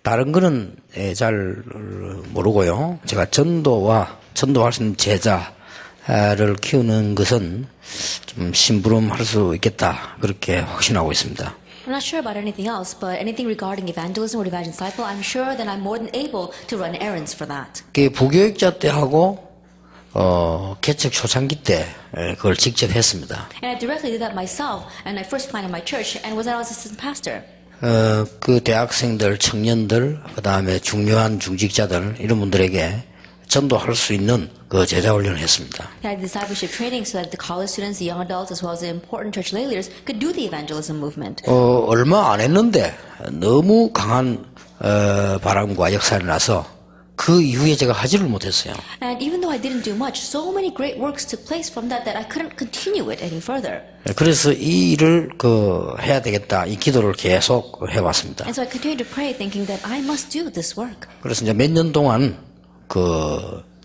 다른 거는 잘 모르고요. 제가 전도할 수 있는 제자를 키우는 것은 좀 심부름할 수 있겠다 그렇게 확신하고 있습니다. I'm not sure about anything else, but anything regarding evangelism or evangelism disciple, I'm sure that I'm more than able to run errands for that. 부교육자 때 하고 개척 초창기 때 그걸 직접 했습니다. And I directly did that myself, and I first planted my church and was an assistant pastor. 그 대학생들, 청년들, 그 다음에 중요한 중직자들 이런 분들에게 전도할 수 있는 그 제자 훈련을 했습니다. I had discipleship training so that the college students, the young adults, as well as the important church lay leaders could do the evangelism movement. 얼마 안 했는데 너무 강한 바람과 역사를 나서 그 이후에 제가 하지를 못했어요. And even though I didn't do much, so many great works took place from that I couldn't continue it any further. 그래서 이 일을 해야 되겠다 이 기도를 계속 해왔습니다. And so I continued to pray, thinking that I must do this work. 그래서 이제 몇 년 동안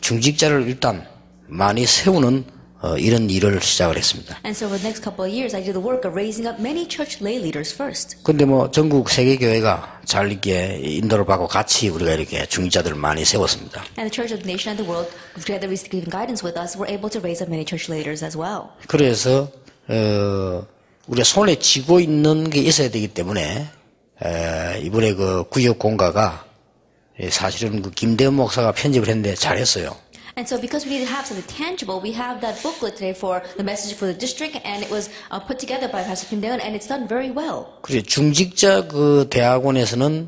중직자를 일단 많이 세우는 이런 일을 시작을 했습니다. And so for the next couple of years, I did the work of raising up many church lay leaders first. 근데 전국 세계 교회가 잘 이렇게 인도를 받고 같이 우리가 이렇게 중직자들을 많이 세웠습니다. And the church of the nation and the world, together receiving guidance with us, were able to raise up many church leaders as well. 그래서 우리가 손에 쥐고 있는 게 있어야 되기 때문에 이번에 구역 공가가 사실은 김대현 목사가 편집을 했는데 잘했어요. And so because we need to have something tangible, we have that booklet today for the message for the district, and it was put together by Pastor Kim Daeun, and it's done very well. 그래 중직자 대학원에서는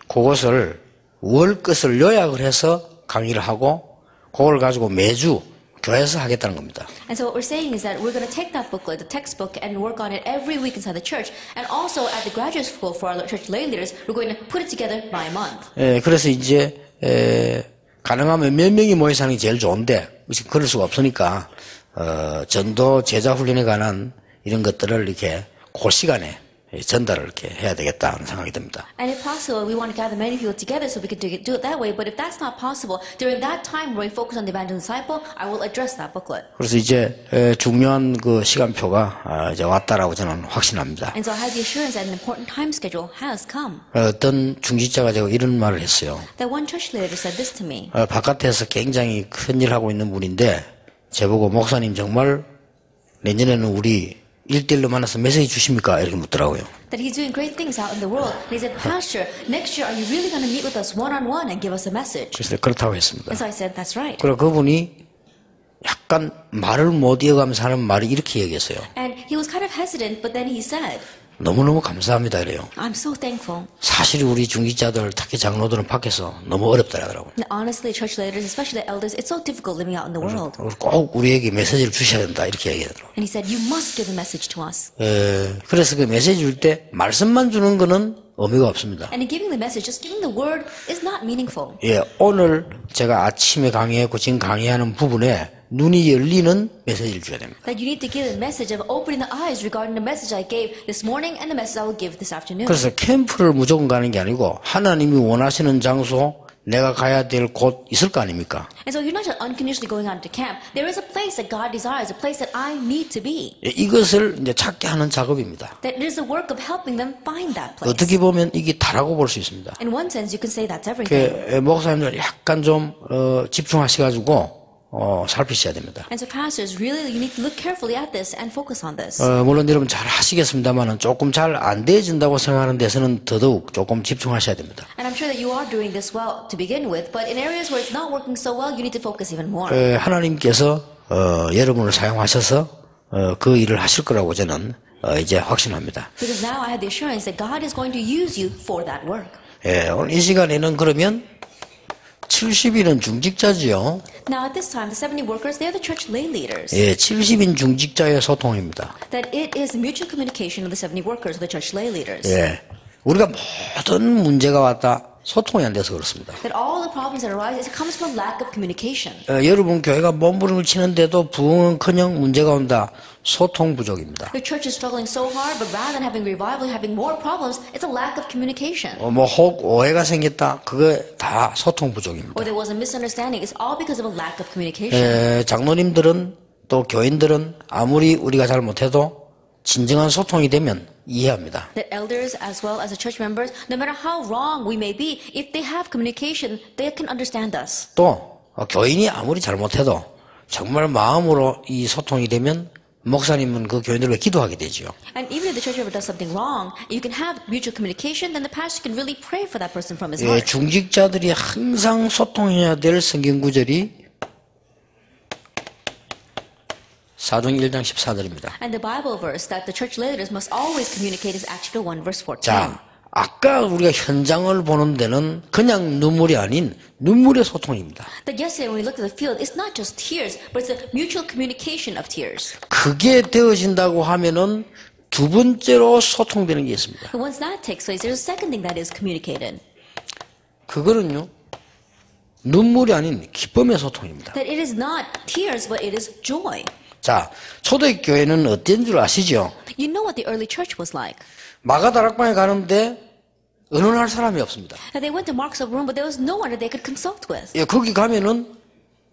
그것을 월것을 요약을 해서 강의를 하고 그걸 가지고 매주 교회에서 하겠다는 겁니다. And so what we're saying is that we're going to take that booklet, the textbook, and work on it every week inside the church, and also at the graduate school for our church lay leaders, we're going to put it together by month. 그래서 이제 가능하면 몇 명이 모여서 하는 게 제일 좋은데 그럴 수가 없으니까 전도 제자 훈련에 관한 이런 것들을 이렇게 그 시간에 전달을 이렇게 해야 되겠다는 생각이 듭니다. And if possible, we want to gather many people together so we can do it that way. But if that's not possible, during that time where we focus on the evangelism disciple, I will address that booklet. 그래서 이제 중요한 시간표가 이제 왔다라고 저는 확신합니다. And so I have the assurance that an important time schedule has come. 어떤 중직자가 제가 이런 말을 했어요. That one church leader said this to me. 바깥에서 굉장히 큰 일 하고 있는 분인데 제보고 목사님 정말 내년에는 우리 1대1로 만나서 메시지 주십니까? 이렇게 묻더라고요. That he's doing great things out in the world. And he said, Pastor, next year are you really going to meet with us one-on-one and give us a message? 그래서 그렇다고 했습니다. And so I said, that's right. 그리고 그분이 약간 말을 못 이어가면서 하는 말이 이렇게 얘기했어요. And he was kind of hesitant, but then he said, 너무너무 감사합니다 이래요. I'm so thankful. 사실 우리 중직자들 특히 장로들은 밖에서 너무 어렵다 하더라고요. And honestly, church leaders, especially the elders, it's so difficult living out in the world. 꼭 우리에게 메시지를 주셔야 된다 이렇게 얘기하더라고요. And he said, you must give a message to us. 그래서 그 메시지 줄 때 말씀만 주는 거는 의미가 없습니다. And in giving the message, just giving the word is not meaningful. 오늘 제가 아침에 강의했고 지금 강의하는 부분에 눈이 열리는 메시지를 줘야 됩니다. That you need to give a message of opening the eyes regarding the message I gave this morning and the message I will give this afternoon. 그래서 캠프를 무조건 가는 게 아니고 하나님이 원하시는 장소 내가 가야 될 곳 있을 거 아닙니까? And so you're not just unconditionally going out to camp. There is a place that God desires, a place that I need to be. 이것을 이제 찾게 하는 작업입니다. That it is the work of helping them find that place. 어떻게 보면 이게 다라고 볼 수 있습니다. In one sense, you can say that's everything. 목사님들 약간 좀 집중하셔가지고 살피셔야 됩니다. And so pastors, really, you need to look carefully at this and focus on this. 물론 여러분 잘 하시겠습니다만은 조금 잘 안 되어진다고 생각하는 데서는 더더욱 조금 집중하셔야 됩니다. And I'm sure that you are doing this well to begin with, but in areas where it's not working so well, you need to focus even more. 하나님께서 여러분을 사용하셔서 그 일을 하실 거라고 저는 이제 확신합니다. Because now I have the assurance that God is going to use you for that work. 오늘 이 시간에는 그러면 70인은 중직자지요. Now at this time, the 70 workers, they're the church lay leaders. 70인 중직자의 소통입니다. That it is the mutual communication of the 70 workers, the church lay leaders. 우리가 모든 문제가 왔다 소통이 안 돼서 그렇습니다. That all the problems that arise, it comes from lack of communication. 여러분 교회가 몸부림을 치는데도 부흥은커녕 문제가 온다. 소통 부족입니다. The church is struggling so hard, but rather than having revival, having more problems, it's a lack of communication. 혹 오해가 생겼다. 그거 다 소통 부족입니다. Or there was a misunderstanding. It's all because of a lack of communication. 장로님들은 또 교인들은 아무리 우리가 잘 못해도 진정한 소통이 되면 이해합니다. That elders as well as the church members, no matter how wrong we may be, if they have communication, they can understand us. 또 교인이 아무리 잘못해도 정말 마음으로 이 소통이 되면 목사님은 그 교인들을 위해 기도하게 되죠. And even if the church member does something wrong, you can have mutual communication, then the pastor can really pray for that person from his 예, heart. 중직자들이 항상 소통해야 될 성경 구절이 사도행 1장 14절입니다. And the Bible verse that the church leaders must always communicate is Acts 1 verse 14. 자, 아까 우리가 현장을 보는 데는 그냥 눈물이 아닌 눈물의 소통입니다. That yesterday when we looked at the field, it's not just tears, but it's a mutual communication of tears. 그게 되어진다고 하면은 두 번째로 소통되는 게 있습니다. And once that takes place, there's a second thing that is communicated. 그거는요, 눈물이 아닌 기쁨의 소통입니다. That it is not tears, but it is joy. 자, 초대교회는 어떤 줄 아시죠? You know what the early church was like. 마가다락방에 가는데 의논할 사람이 없습니다. That they went to Mark's upper room, but there was no one that they could consult with. 예, 거기 가면은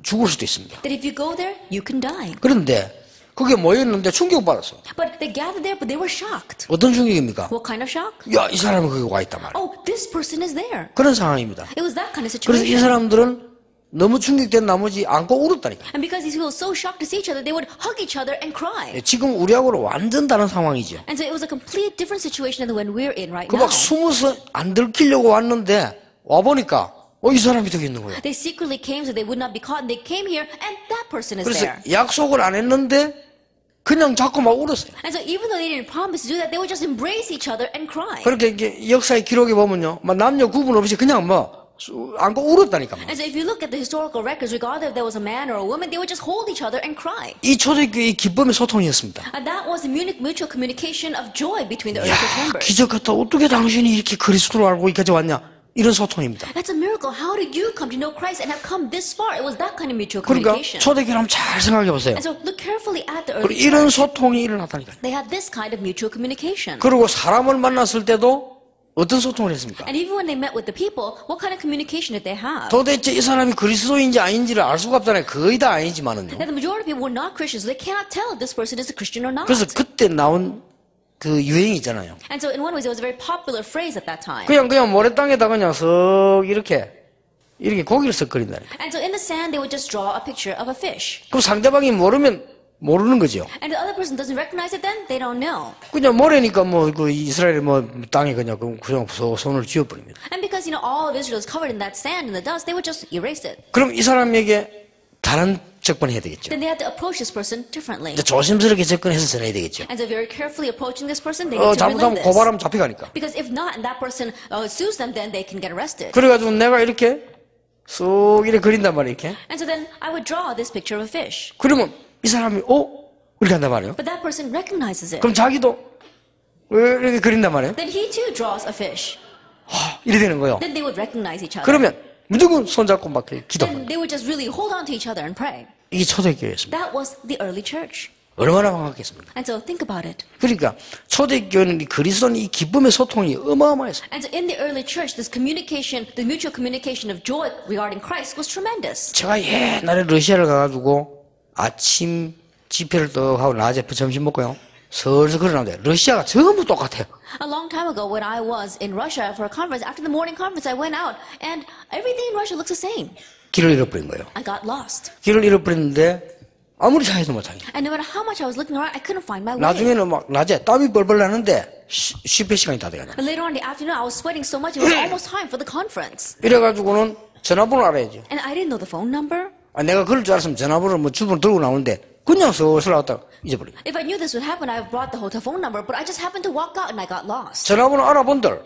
죽을 수도 있습니다. That if you go there, you can die. 그런데 거기에 모였는데 충격받았어. But they gathered there, but they were shocked. 어떤 충격입니까? What kind of shock? 야, 이 사람이 거기 와 있단 말이야. Oh, this person is there. 그런 상황입니다. It was that kind of 그래서 이 situation. 사람들은 너무 충격된 나머지 안고 울었다니까. And because these people were so shocked to see each other, they would hug each other and cry. 예, 지금 우리하고는 완전 다른 상황이죠. And so it was a complete different situation than the one we're in right 그 now. 막 숨어서 안 들키려고 왔는데 와보니까 이 사람이 저기 있는 거예요. They secretly came so they would not be caught, and they came here, and that person is 그래서 there. 약속을 안 했는데 그냥 자꾸 막 울었어요. And so even though they didn't promise to do that, they would just embrace each other and cry. 그렇게 이게 역사의 기록에 보면요, 막 남녀 구분 없이 그냥 뭐 안고 울었다니까. And so if you look at the historical records, regardless if there was a man or a woman, they would just hold each other and cry. 이 초대교회의 기쁨의 소통이었습니다. And that was the mutual communication of joy between the early 야, church members. 기적 같다. 어떻게 당신이 이렇게 그리스도를 알고 여기까지 왔냐? 이런 소통입니다. That's a miracle. How did you come to know Christ and have come this far? It was that kind of mutual 그러니까 communication. 초대교회 한번 잘 생각해 보세요. And so look carefully at the 그리고 early 이런 church. 소통이 일어났다니까요. They had this kind of mutual communication. 그리고 사람을 만났을 때도 어떤 소통을 했습니까? And even when they met with the people, what kind of communication did they have? 도대체 이 사람이 그리스도인지 아닌지를 알 수가 없잖아요. 거의 다 아니지만은요. And the majority of people were not Christians, so they cannot tell if this person is a Christian or not. 그래서 그때 나온 그 유행이 있잖아요. And so in one way, it was a very popular phrase at that time. 그냥 모래땅에다 그냥 석 이렇게 고기를 섞거린다. And so in the sand, they would just draw a picture of a fish. 그럼 상대방이 모르면 모르는 거죠. And if the other person doesn't recognize it, then they don't know. 그냥 모래니까 그 이스라엘의 땅에 그냥 손을 쥐어버립니다. And because, all of Israel is covered in that sand and the dust, they would just erase it. 그럼 이 사람에게 다른 접근해야 되겠죠. Then they had to approach this person differently. 이제 조심스럽게 접근해서 전해야 되겠죠. And so very carefully approaching this person, they need to relay 잘못하면 this. 고발하면 잡혀가니까. Because if not, and that person sues them, then they can get arrested. 그래가지고 내가 이렇게 쏙 이렇게 그린단 말이에요. 이렇게. And so then I would draw this picture of a fish. 그러면 이 사람이 이렇게 한단 말이에요. But that person recognizes it. 그럼 자기도 이렇게 그린단 말이에요. Then he too draws a fish. 이렇게 되는 거예요. Then they would recognize each other. 그러면 무조건 손잡고 막 기도합니다. Then they would just really hold on to each other and pray. 이게 초대교회였습니다. That was the early church. 얼마나 반갑겠습니까? And so think about it. 그러니까 초대교회는 이 그리스도는 이 기쁨의 소통이 어마어마했어요. And so in the early church, this communication, the mutual communication of joy regarding Christ was tremendous. 제가 옛날에 러시아를 가가지고 아침 집회를 또 하고 낮에 점심 먹고요. 슬슬 걸어나는데 러시아가 전부 똑같아요. A long time ago, when I was in Russia for a conference, after the morning conference, I went out, and everything in Russia looks the same. 길을 잃어버린 거예요. I got lost. 길을 잃어버렸는데 아무리 찾아도 못 찾아요. And no matter how much I was looking around, I couldn't find my way. 나중에는 막 낮에 땀이 벌벌 나는데 집회 시간이 다 돼가요. But later on in the afternoon, I was sweating so much, it was almost time for the conference. 이래가지고는 전화번호 알아야죠. And I didn't know the phone number. 내가 그럴 줄 알았으면 전화번호를 주변으로 들고 나오는데 그냥 슬슬 나왔다가 잊어버려요. If I knew this would happen, I brought the hotel phone number, but I just happened to walk out and I got lost. 전화번호 알아본들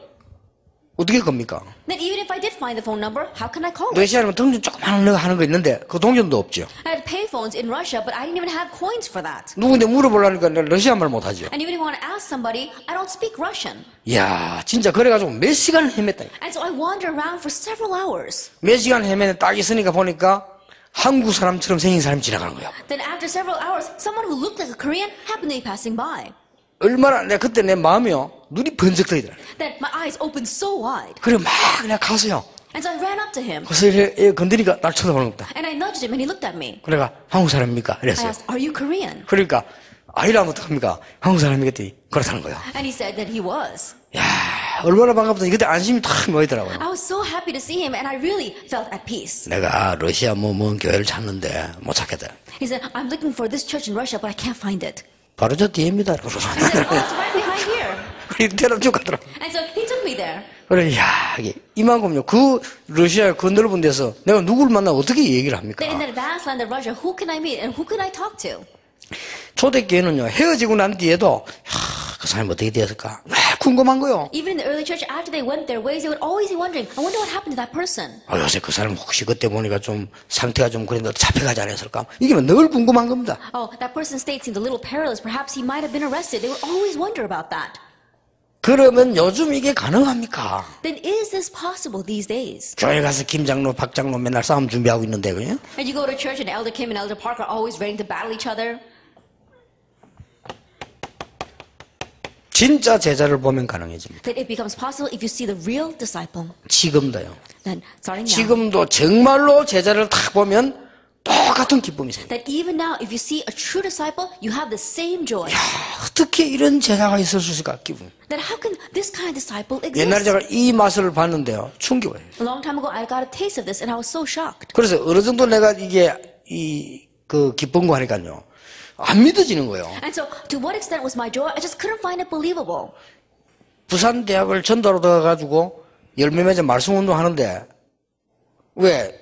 어떻게 할 겁니까? Then even if I did find the phone number, how can I call it? 러시아는 동전 조그마한 거 하는 거 있는데 그 동전도 없죠. I had payphones in Russia, but I didn't even have coins for that. 누군데 물어보려니까 내가 러시아 말 못하죠. And even if I want to ask somebody, I don't speak Russian. 이야 진짜 그래가지고 몇 시간을 헤맸다. And so I wandered around for several hours. 몇 시간 헤매는 딱 있으니까 보니까 한국 사람처럼 생긴 사람이 지나가는 거야. Then after several hours, someone who looked like a Korean happened to be passing by. 얼마나 내가 그때 내 마음이요 눈이 번쩍 뜨이더라. Then my eyes opened so wide. 그래 막 내가 가서요. And so I ran up to him. 그래서 이렇게 건드리니까 날 쳐다보는 거다. And I nudged him and he looked at me. 그래가 한국 사람입니까? I 이랬어요. asked, are you Korean? 그러니까 아니라면 어떡합니까? 한국 사람이겠더니 그렇다는 거예요. And he said that he was. 야, 얼마나 반갑더니 그때 안심이 탁 모이더라고요. I was so happy to see him and I really felt at peace. 내가 러시아 먼 교회를 찾는데 못 찾겠다. He said, I'm looking for this church in Russia, but I can't find it. 바로 저 뒤입니다. I said, oh, it's right behind here. 그래, 데려 쭉 가더라고. And so he took me there. 그래, 야, 이만큼요. 그 러시아 그 넓은 데서 내가 누구를 만나 어떻게 얘기를 합니까? Then in the advanced land of Russia, who can I meet and who can I talk to? 초대교회는요, 헤어지고 난 뒤에도, 그 사람이 어떻게 되었을까? 궁금한 거요. Even in the early church, after they went their ways, they would always be wondering, I wonder what happened to that person. 요새 그 사람 혹시 그때 보니까 좀 상태가 좀 그랬는데 잡혀가지 않았을까? 이게 늘 궁금한 겁니다. Oh, that person's state seemed a little perilous. Perhaps he might have been arrested. They would always wonder about that. 그러면 요즘 이게 가능합니까? Then is this possible these days? 교회 가서 김 장로, 박 장로 맨날 싸움 준비하고 있는데, 그냥? And you go to church and Elder Kim and Elder Park are always ready to battle each other. 진짜 제자를 보면 가능해집니다. That it becomes possible if you see the real disciple. 지금도요. Then, starting now, 지금도 정말로 제자를 딱 보면 똑같은 기쁨이 생겨요. that even now, if you see a true disciple, you have the same joy. 어떻게 이런 제자가 있을 수 있을까? 기분. Then how can this kind of disciple 옛날에 exist? 제가 이 맛을 봤는데요. 충격이에요. A long time ago, I got a taste of this and I was so shocked. 그래서 어느 정도 내가 이게 그 기쁜 거 하니까요. 안 믿어지는 거예요. And so, to what extent was my joy? I just couldn't find it believable. 부산 대학을 전도로 들어가가지고 열매 맺어 말씀 운동 하는데 왜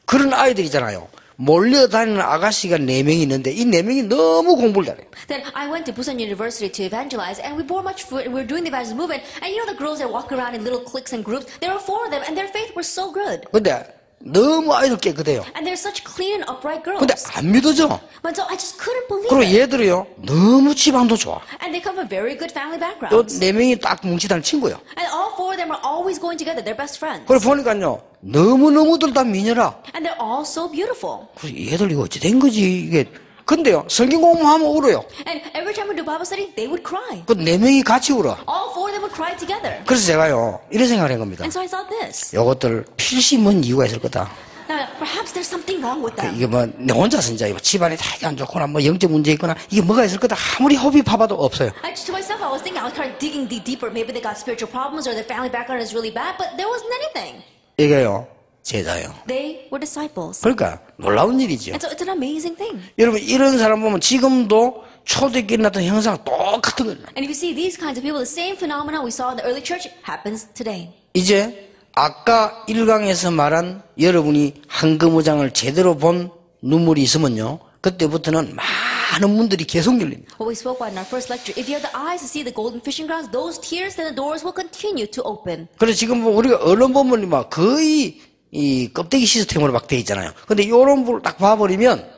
그런 아이들이잖아요. 몰려다니는 아가씨가 4명이 있는데 이 4명이 너무 공부를 잘해요. Then I went to Busan University to evangelize, and we bore much fruit, and we were doing the evangelism movement. And you know the girls that walk around in little cliques and groups? There were 4 of them, and their faith was so good. 근데 너무 아이들 깨끗해요. And they're such clean and upright girls. 근데 안 믿어져. But so I just couldn't believe 그리고 it. 얘들이요. 너무 집안도 좋아. And they come from very good family 또 backgrounds. 4명이 딱 뭉치다는 친구예요. And all 4 of them are always going together. They're best friends. 그걸 보니까요. 너무너무들 다 미녀라. And they're all so beautiful. 그래서 얘들 이거 어찌 된 거지 이게. 근데요. 성경 공부하면 울어요. And every time we do Bible study, they would cry. 그 4명이 같이 울어. All 4 of them would cry together. 그래서 제가요. 이런 생각을 한 겁니다. And so I thought this. 요것들 필심은 이유가 있을 거다. Now, perhaps there's something wrong with them. 이게 뭐, 내 혼자서 이제 집안이 되게 안 좋거나, 뭐, 영적 문제 있거나, 이게 뭐가 있을 거다. 아무리 허비 파봐도 없어요. To myself, I was thinking, I was kind of digging deeper. Maybe they got spiritual problems or their family background is really bad, but there wasn't anything. 이게요, 제자예요. They were disciples. 그러니까, 놀라운 일이죠. And so it's an amazing thing. 여러분, 이런 사람 보면 지금도 초대교회 나타난 형상 똑같은 거예요. And if you see these kinds of people, the same phenomenon we saw in the early church happens today. 이제, 아까 1강에서 말한 여러분이 황금어장을 제대로 본 눈물이 있으면요, 그때부터는 많은 문들이 계속 열립니다. What we spoke about in our first lecture, if you have the eyes to see the golden fishing grounds, those tears, then the doors will continue to open. 그래서 지금 우리가 언론 보면 막 거의 이 껍데기 시스템으로 막 돼 있잖아요. 근데 요런 부를 딱 봐버리면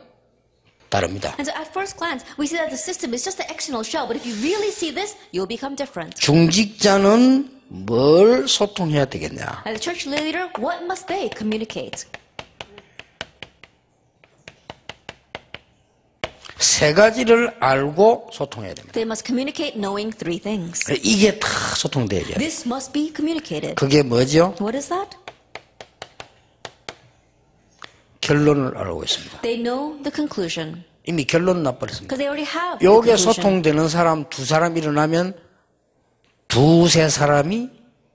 다릅니다. And so at first glance, we see that the system is just an external shell, but if you really see this, you'll become different. 중직자는 뭘 소통해야 되겠냐? As a church leader, what must they communicate? 3가지를 알고 소통해야 됩니다. They must communicate knowing 3 things. 이게 다 소통돼야 돼요. This must be communicated. 그게 뭐죠? What is that? 결론을 알고 있습니다. They know the conclusion. 이미 결론 나버렸습니다. Because they already have the 요게 conclusion. 소통되는 사람 2사람 일어나면 2-3 사람이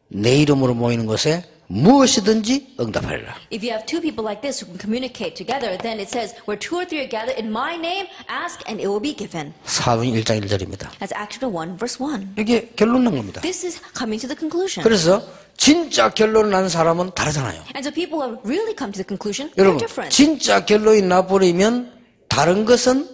내 이름으로 모이는 것에 무엇이든지 응답하리라. If you have 2 people like this who can communicate together, then it says, where 2 or 3 are gathered in my name, ask and it will be given. 사도행 1장 1절입니다. That's Acts 1, verse 1. 이게 결론 난 겁니다. This is coming to the conclusion. 그래서 진짜 결론 난 사람은 다르잖아요. And so people who have really come to the conclusion, they're 여러분, different. 진짜 결론이 나버리면 다른 것은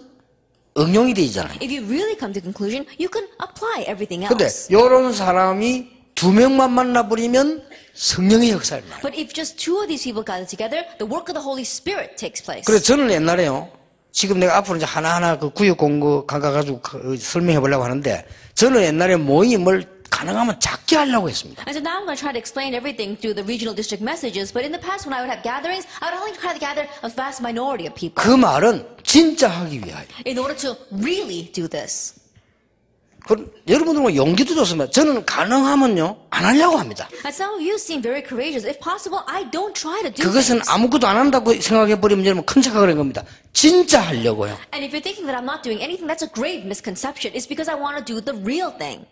응용이 되잖아요. If you really come to the conclusion, you can apply everything 근데 else. 이런 사람이 2명만 만나버리면 성령의 역사를 나요. But if just 2 of these people gather together, the work of the Holy Spirit takes place. 그래서 저는 옛날에요. 지금 내가 앞으로 이제 하나하나 그 구역 공부 가가지고 설명해 보려고 하는데 저는 옛날에 모임을 가능하면 작게 하려고 했습니다. And so now I'm going to try to explain everything through the regional district messages. But in the past, when I would have gatherings, I would only try to gather a vast minority of people. 그 말은 진짜 하기 위하여. In order to really do this. 여러분들은 용기도 좋습니다. 저는 가능하면요 안 하려고 합니다. And some of you seem very courageous. If possible, I don't try to do 그것은 things. 아무것도 안 한다고 생각해 버리면 여러분 큰 착각을 한 겁니다. 진짜 하려고요. And if you're thinking that I'm not doing anything, that's a grave misconception. It's because I want to do the real thing.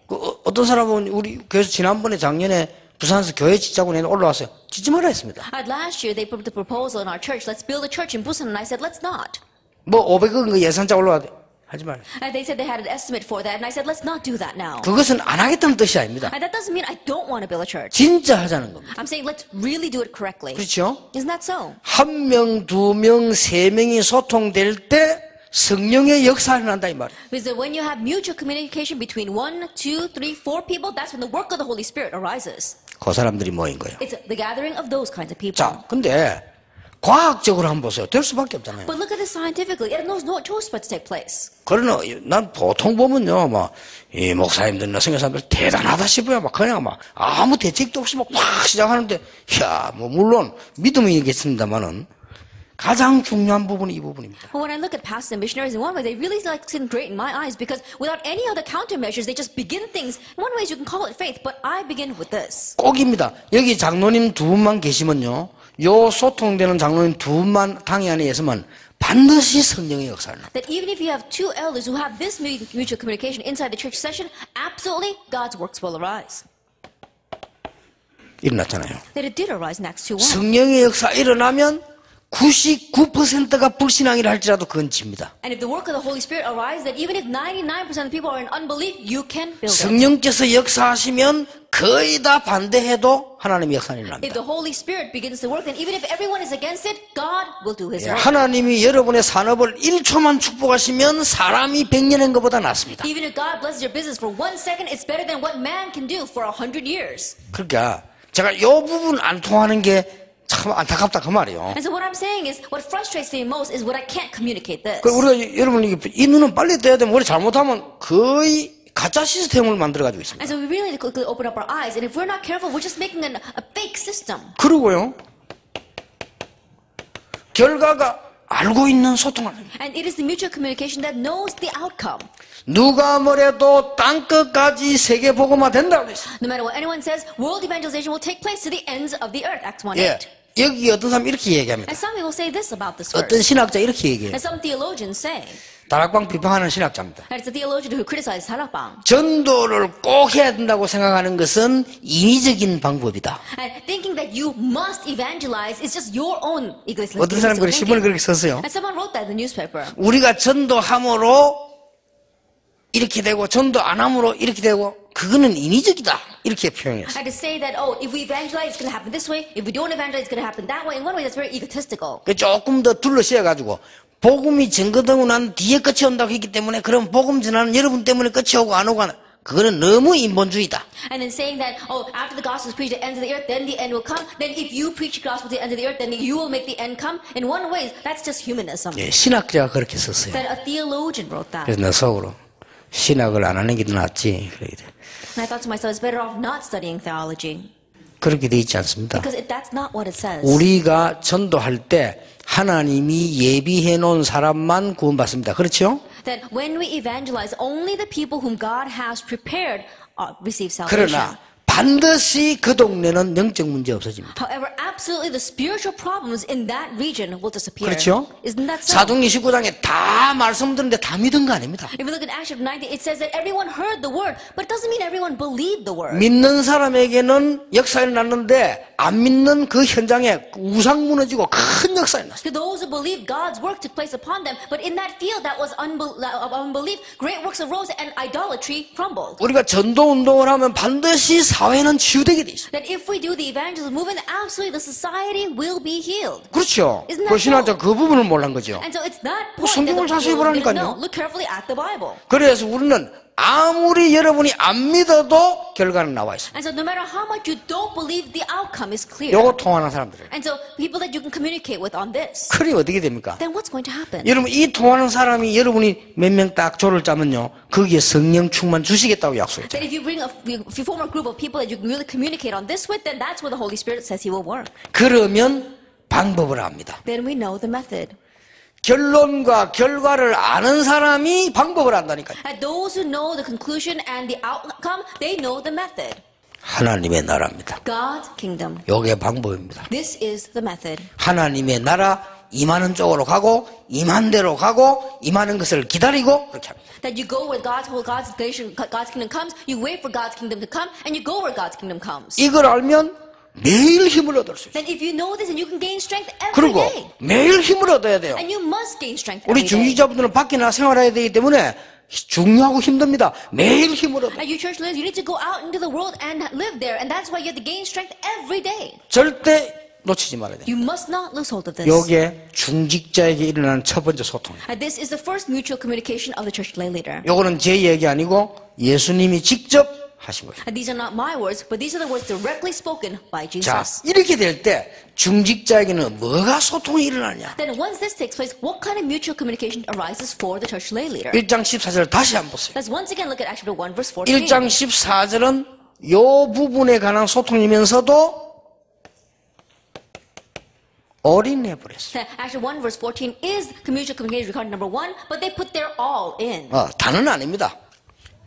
어떤 사람은 우리 교회에서 지난번에 작년에 부산에서 교회 짓자고 내가 올라왔어요. 짓지 말라 했습니다. Last year, they put the proposal in our church, let's build a church in Busan, and I said, let's not. 뭐 500억 예산자 올라왔대. 하지 말라. And they said they had an estimate for that, and I said, let's not do that now. 그것은 안 하겠다는 뜻이 아닙니다. And that doesn't mean I don't want to build a church. 진짜 하자는 겁니다. I'm saying let's really do it correctly. 그렇죠? Isn't that so? 한 명, 두 명, 세 명이 소통될 때 성령의 역사가 일어난다 이 말이에요. Because when you have mutual communication between 1, 2, 3, 4 people, that's when the work of the Holy Spirit arises. 그 사람들이 모인 거예요. It's the gathering of those kinds of people. 자, 근데 과학적으로 한번 보세요. 될 수밖에 없잖아요. But look at this scientifically. It knows no choice but to take place. 그러나 난 보통 보면요, 이 목사님들이나 성교사님들 대단하다 싶어요. 그냥 아무 대책도 없이 막 시작하는데, 물론 믿음이겠습니다만은 가장 중요한 부분이 이 부분입니다. But when I look at pastors and missionaries, in one way, they really seem great in my eyes because without any other countermeasures, they just begin things. In one way, you can call it faith, but I begin with this. 꼭입니다. 여기 장로님 두 분만 계시면요, 요 소통되는 장로님 두 분만 당회 안에 있으면 반드시 성령의 역사를 납니다. That even if you have two elders who have this mutual communication inside the church session, absolutely God's works will arise. 일어났잖아요. That it did arise in Acts 2:1. 성령의 역사 일어나면 99%가 불신앙이라 할지라도 그건 집니다. And if the work of the Holy Spirit arises, that even if 99% of the people are in unbelief, you can build it. 성령께서 역사하시면 거의 다 반대해도 하나님의 역사는 If 일어납니다. the Holy Spirit begins to work, then even if everyone is against it, God will do His work. 하나님이 여러분의 산업을 1초만 축복하시면 사람이 100년인 것보다 낫습니다. Even if God blesses your business for 1 second, it's better than what man can do for 100 years. 그러니까 제가 이 부분 안 통하는 게 참 안타깝다 그 말이에요. And so what I'm saying is, what frustrates me most is when I can't communicate this. 우리가 여러분 이 눈은 빨리 떼야 되면 우리 잘못하면 거의 가짜 시스템을 만들어 가지고 있습니다. And so we really need to quickly open up our eyes. And if we're not careful, we're just making a fake system. 그리고요, 결과가 알고 있는 소통을 합니다. And it is the mutual communication that knows the outcome. 누가 뭐래도 땅끝까지 세계 복음화 된다고 했어요. No matter what anyone says, world evangelization will take place to the ends of the earth. Acts 1:8. 예, 여기 어떤 사람이 이렇게 얘기합니다. And some people say this about this 어떤 verse. 신학자 이렇게 얘기해요. And some theologians say, 다락방 비판하는 신학자입니다. and it's a theologian who criticizes Harapang. 전도를 꼭 해야 된다고 생각하는 것은 인위적인 방법이다. And thinking that you must evangelize is just your own egoistic 어떤 사람이 그렇게 신문을 그렇게 썼어요. And someone wrote that in the newspaper. 우리가 전도함으로 이렇게 되고 전도 안 함으로 이렇게 되고 그거는 인위적이다 이렇게 표현했어요. And to say that, oh, if we evangelize, it's going to happen this way. If we don't evangelize, it's going to happen that way. In one way, that's very egotistical. 조금 더 둘러씌워가지고 복음이 증거되고 난 뒤에 끝이 온다고 했기 때문에 그럼 복음 전하는 여러분 때문에 끝이 오고 안 오고 하는 그거는 너무 인본주의다. And then saying that, oh, after the gospel is preached at the end of the earth, then the end will come. Then if you preach the gospel to the end of the earth, then you will make the end come. In one way, that's just humanism. 예, 신학자가 그렇게 썼어요. That a theologian wrote that. 그래서 나 속으로 신학을 안 하는 게 더 낫지. And I thought to myself, it's better off not studying theology. 그렇게 돼 있지 않습니다. Because that's not what it says. 우리가 전도할 때 하나님이 예비해 놓은 사람만 구원받습니다. 그렇죠? That when we evangelize, only the people whom God has prepared receive salvation. 그러나 반드시 그 동네는 영적 문제 없어집니다. However, absolutely the spiritual problems in that region will disappear. 그렇죠? Isn't that so? 사도행전 19장에 다 말씀 듣는데 다 믿은 거 아닙니다. If we look at Acts 19, it says that everyone heard the word, but it doesn't mean everyone believed the word. 믿는 사람에게는 역사가 일어났는데 안 믿는 그 현장에 우상 무너지고 큰 역사가 일어났어요. To those who believed, God's work took place upon them, but in that field that was unbelief, great works arose and idolatry crumbled. 우리가 전도 운동을 하면 반드시 사회는 치유되게 돼 있어요. That if we do the evangelism movement, absolutely the society will be healed. 그렇죠. Isn't that 그 신학자 그 부분을 몰란 거죠. And so it's that point 성경을 that 자세히 보라니까요. no, look carefully at the Bible. 그래서 우리는 아무리 여러분이 안 믿어도 결과는 나와 있습니다. And so no matter how much you don't believe, the outcome is clear. 요거 통하는 사람들. And so people that you can communicate with on this, 그리 어떻게 됩니까? then what's going to happen? 여러분 이 통하는 사람이 여러분이 몇 명 딱 조를 짜면요 거기에 성령 충만 주시겠다고 약속했죠. That if you form a group of people that you can really communicate on this with, then that's where the Holy Spirit says He will work. 그러면 방법을 압니다. Then we know the method. 결론과 결과를 아는 사람이 방법을 안다니까요. And those who know the conclusion and the outcome, they know the method. 하나님의 나라입니다. God's kingdom. 요게 방법입니다. This is the method. 하나님의 나라 임하는 쪽으로 가고 임한 대로 가고 임하는 것을 기다리고 그렇게 합니다. That you go where God's kingdom comes, you wait for God's kingdom to come, and you go where God's kingdom comes. 이걸 알면 매일 힘을 얻을 수 있어요. Then if you know this, and you can gain strength every 그리고 day. 매일 힘을 얻어야 돼요. And you must gain strength 우리 every day. 중직자분들은 밖에나 생활해야 되기 때문에 중요하고 힘듭니다. 매일 힘을 얻어요. And you church leaders, you need to go out into the world and live there, and that's why you have to gain strength every day. 절대 놓치지 말아야 돼요. You must not lose hold of this. 요게 중직자에게 일어나는 첫 번째 소통이에요. And this is the first mutual communication of the church lay leader. 요거는 제 얘기 아니고 예수님이 직접 하신 거예요. And these are not my words, but these are the words directly spoken by 자, Jesus. 이렇게 될 때 중직자에게는 뭐가 소통이 일어나냐? Then once this takes place, what kind of mutual communication arises for the church lay leader? 1장 14절 다시 한번 보세요. Let's once again look at Acts chapter 1 verse 14. 1장 14절은 요 부분에 관한 소통이면서도 올인해 버렸어요. Acts 1 verse 14 is mutual communication regarding number 1, but they put their all in. 다는 아닙니다.